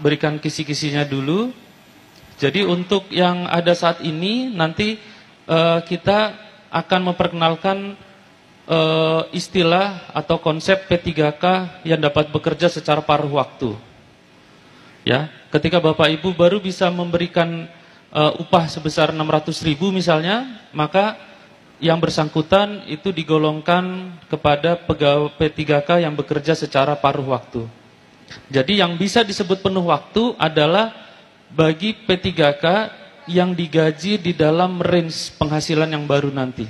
berikan kisi-kisinya dulu. Jadi untuk yang ada saat ini nanti kita akan memperkenalkan istilah atau konsep P3K yang dapat bekerja secara paruh waktu. Ya, ketika Bapak Ibu baru bisa memberikan upah sebesar 600.000 misalnya, maka yang bersangkutan itu digolongkan kepada pegawai P3K yang bekerja secara paruh waktu. Jadi yang bisa disebut penuh waktu adalah bagi P3K yang digaji di dalam range penghasilan yang baru nanti.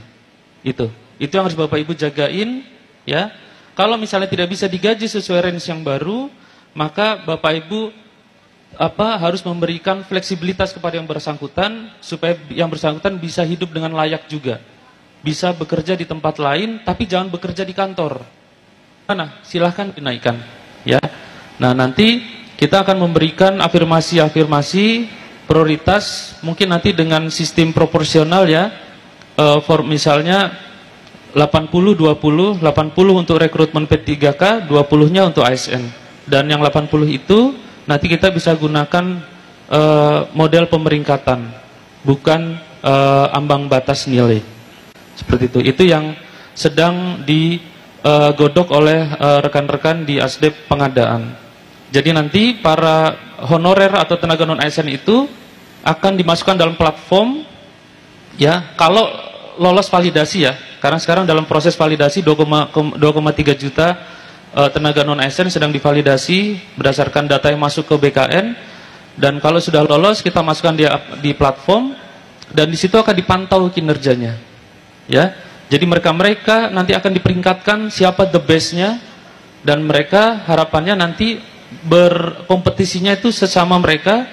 Itu yang harus Bapak Ibu jagain, ya. Kalau misalnya tidak bisa digaji sesuai range yang baru, maka Bapak Ibu harus memberikan fleksibilitas kepada yang bersangkutan supaya yang bersangkutan bisa hidup dengan layak juga. Bisa bekerja di tempat lain tapi jangan bekerja di kantor. Mana? Silahkan dinaikkan, ya. Nah, nanti kita akan memberikan afirmasi-afirmasi prioritas mungkin nanti dengan sistem proporsional, ya. Misalnya 80-20, 80 untuk rekrutmen P3K, 20-nya untuk ASN. Dan yang 80 itu nanti kita bisa gunakan model pemeringkatan, bukan ambang batas nilai. Seperti itu. Itu yang sedang digodok oleh rekan-rekan di Asdep Pengadaan. Jadi nanti para honorer atau tenaga non ASN itu akan dimasukkan dalam platform, ya, kalau lolos validasi, ya. Karena sekarang dalam proses validasi 2,3 juta tenaga non ASN sedang divalidasi berdasarkan data yang masuk ke BKN, dan kalau sudah lolos kita masukkan di platform dan di situ akan dipantau kinerjanya, ya. Jadi mereka nanti akan diperingkatkan siapa the best-nya, dan mereka harapannya nanti berkompetisinya itu sesama mereka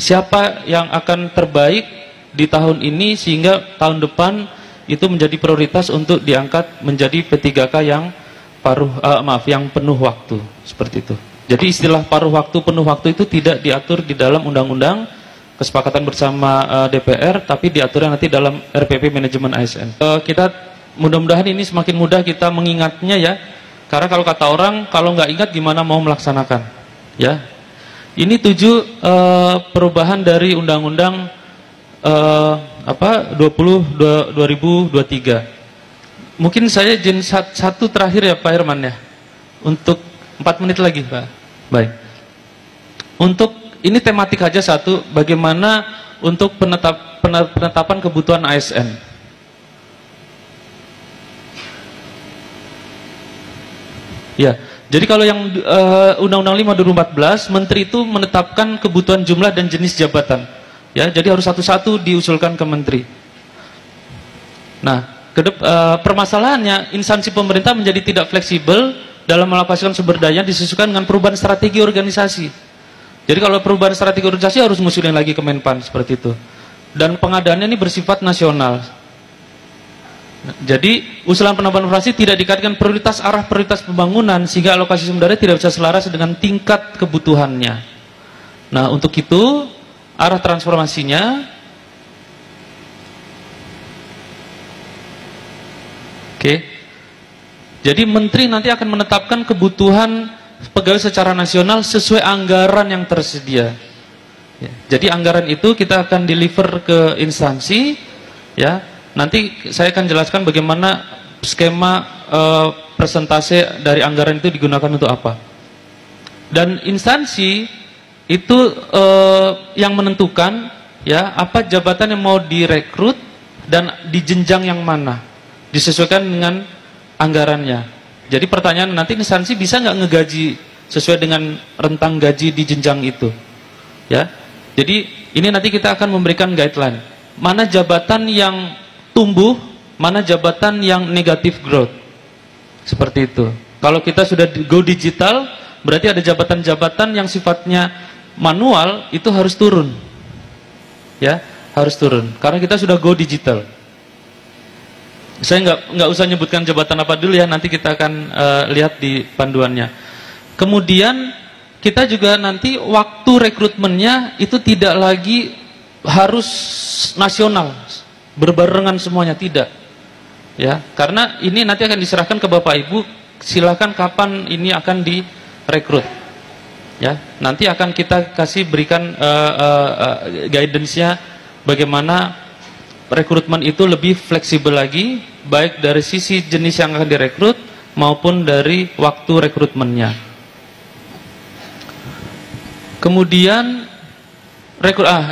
siapa yang akan terbaik di tahun ini sehingga tahun depan itu menjadi prioritas untuk diangkat menjadi P3K yang yang penuh waktu, seperti itu. Jadi istilah paruh waktu, penuh waktu itu tidak diatur di dalam undang-undang kesepakatan bersama DPR, tapi diaturnya nanti dalam RPP manajemen ASN. Kita mudah-mudahan ini semakin mudah kita mengingatnya, ya. Karena kalau kata orang, kalau nggak ingat gimana mau melaksanakan, ya. Ini 7 perubahan dari undang-undang 2023. Mungkin saya izin satu terakhir, ya Pak Herman, ya. Untuk 4 menit lagi, Pak. Baik. Untuk ini tematik aja satu, bagaimana untuk penetapan kebutuhan ASN. Ya, jadi kalau yang Undang-Undang 5 2014, Menteri itu menetapkan kebutuhan jumlah dan jenis jabatan. Ya, jadi harus satu-satu diusulkan ke Menteri. Nah, permasalahannya instansi pemerintah menjadi tidak fleksibel dalam mengalokasikan sumber daya disesuaikan dengan perubahan strategi organisasi. Jadi kalau perubahan strategi organisasi harus ngusulin lagi ke Menpan, seperti itu. Dan pengadaannya ini bersifat nasional. Jadi usulan penambahan operasi tidak dikaitkan prioritas pembangunan sehingga alokasi sumber daya tidak bisa selaras dengan tingkat kebutuhannya. Nah, untuk itu arah transformasinya, oke. Jadi menteri nanti akan menetapkan kebutuhan pegawai secara nasional sesuai anggaran yang tersedia. Ya, jadi anggaran itu kita akan deliver ke instansi, ya. Nanti saya akan jelaskan bagaimana skema persentase dari anggaran itu digunakan untuk apa. Dan instansi itu yang menentukan, ya, apa jabatan yang mau direkrut dan di jenjang yang mana, disesuaikan dengan anggarannya. Jadi pertanyaan nanti instansi bisa nggak ngegaji sesuai dengan rentang gaji di jenjang itu, ya. Jadi ini nanti kita akan memberikan guideline mana jabatan yang tumbuh, mana jabatan yang negatif growth, seperti itu. Kalau kita sudah go digital, berarti ada jabatan-jabatan yang sifatnya manual itu harus turun, ya, harus turun karena kita sudah go digital. Saya nggak usah nyebutkan jabatan apa dulu, ya, nanti kita akan lihat di panduannya. Kemudian kita juga nanti waktu rekrutmennya itu tidak lagi harus nasional berbarengan semuanya, tidak, ya, karena ini nanti akan diserahkan ke Bapak Ibu, silakan kapan ini akan direkrut. Ya, nanti akan kita berikan guidance-nya bagaimana rekrutmen itu lebih fleksibel lagi, baik dari sisi jenis yang akan direkrut maupun dari waktu rekrutmennya. Kemudian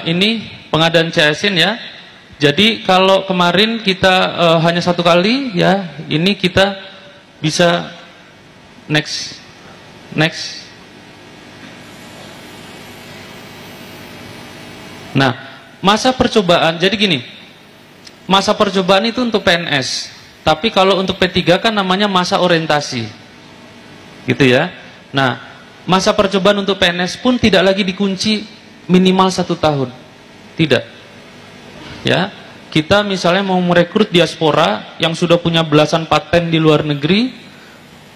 ini pengadaan CSN ya. Jadi kalau kemarin kita hanya 1 kali ya, ini kita bisa next. Nah, masa percobaan, jadi gini, masa percobaan itu untuk PNS, tapi kalau untuk P3 kan namanya masa orientasi, gitu ya. Nah, masa percobaan untuk PNS pun tidak lagi dikunci minimal 1 tahun, tidak. Ya, kita misalnya mau merekrut diaspora yang sudah punya belasan paten di luar negeri,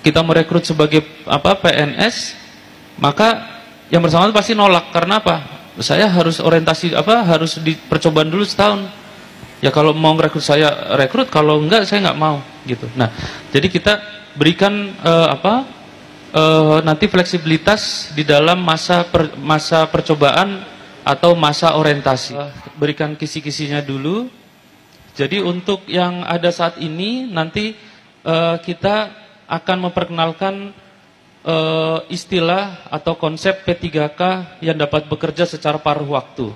kita merekrut sebagai PNS, maka yang bersangkutan pasti nolak karena apa? Saya harus orientasi harus di percobaan dulu setahun. Ya kalau mau rekrut saya rekrut, kalau enggak saya nggak mau gitu. Nah, jadi kita berikan nanti fleksibilitas di dalam masa percobaan atau masa orientasi. Berikan kisi-kisinya dulu. Jadi untuk yang ada saat ini nanti kita akan memperkenalkan istilah atau konsep P3K yang dapat bekerja secara paruh waktu.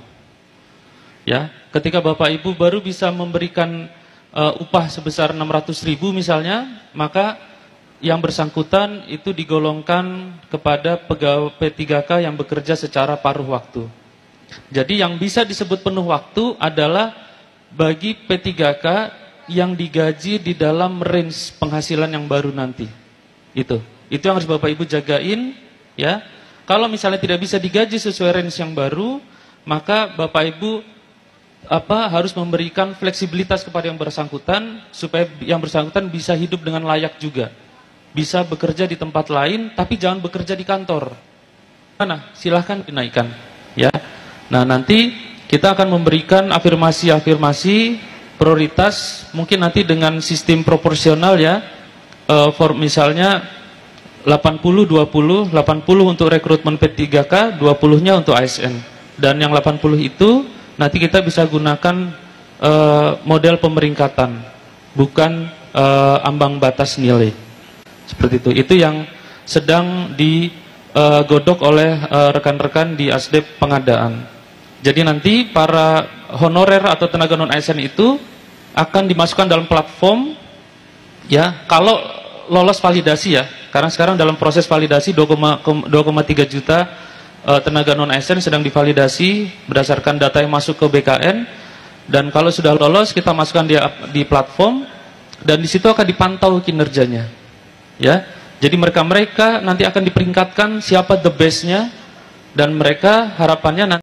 Ya, ketika Bapak Ibu baru bisa memberikan upah sebesar 600.000 misalnya, maka yang bersangkutan itu digolongkan kepada pegawai P3K yang bekerja secara paruh waktu. Jadi yang bisa disebut penuh waktu adalah bagi P3K yang digaji di dalam range penghasilan yang baru nanti. Itu yang harus Bapak Ibu jagain ya. Kalau misalnya tidak bisa digaji sesuai range yang baru, maka Bapak Ibu harus memberikan fleksibilitas kepada yang bersangkutan supaya yang bersangkutan bisa hidup dengan layak juga. Bisa bekerja di tempat lain tapi jangan bekerja di kantor. Silahkan dinaikkan ya. Nah, nanti kita akan memberikan afirmasi prioritas mungkin nanti dengan sistem proporsional ya. Misalnya 80-20, 80 untuk rekrutmen P3K, 20-nya untuk ASN. Dan yang 80 itu nanti kita bisa gunakan model pemeringkatan, bukan ambang batas nilai. Seperti itu. Itu yang sedang digodok oleh rekan-rekan di Asdep Pengadaan. Jadi nanti para honorer atau tenaga non-ASN itu akan dimasukkan dalam platform ya, kalau lolos validasi ya. Karena sekarang dalam proses validasi 2,3 juta tenaga non-ASN sedang divalidasi berdasarkan data yang masuk ke BKN, dan kalau sudah lolos kita masukkan di platform dan di situ akan dipantau kinerjanya. Ya. Jadi mereka nanti akan diperingkatkan siapa the best-nya, dan mereka harapannya nanti